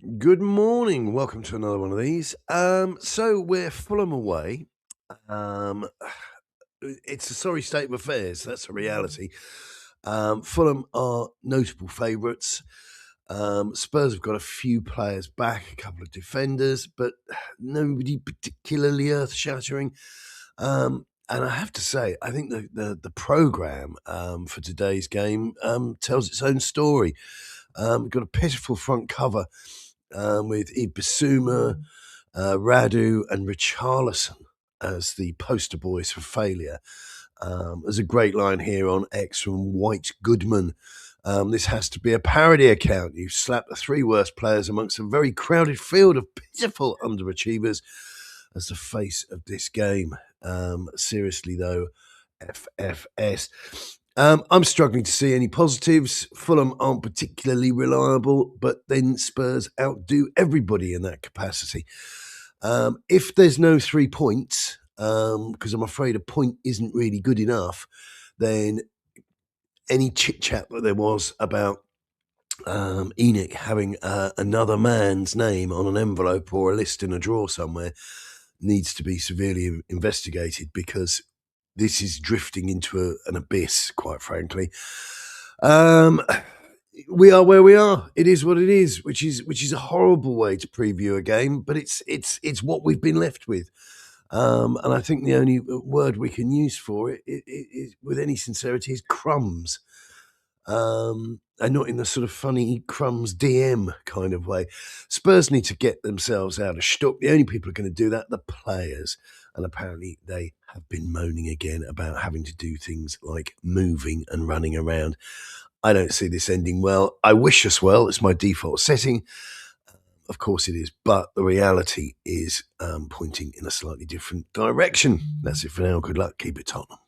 Good morning. Welcome to another one of these. So we're Fulham away. Um, it's a sorry state of affairs. That's a reality. Fulham are notable favourites. Spurs have got a few players back, a couple of defenders, but nobody particularly earth-shattering. And I have to say, I think the programme for today's game tells its own story. We've got a pitiful front cover with Ibisuma, Radu, and Richarlison as the poster boys for failure. There's a great line here on X from White Goodman. This has to be a parody account. You've slapped the three worst players amongst a very crowded field of pitiful underachievers as the face of this game. Seriously, though, FFS. I'm struggling to see any positives. Fulham aren't particularly reliable, but then Spurs outdo everybody in that capacity. If there's no 3 points, because I'm afraid a point isn't really good enough, then any chit-chat that there was about ENIC having another man's name on an envelope or a list in a drawer somewhere needs to be severely investigated, because this is drifting into an abyss, quite frankly. We are where we are. It is what it is, which is a horrible way to preview a game, but it's what we've been left with. And I think the only word we can use for it, with any sincerity, is crumbs. And not in the sort of funny crumbs DM kind of way. Spurs need to get themselves out of stock. The only people who are going to do that are the players. And apparently they have been moaning again about having to do things like moving and running around. I don't see this ending well. I wish us well. It's my default setting. Of course it is. But the reality is pointing in a slightly different direction. That's it for now. Good luck. Keep it Tottenham.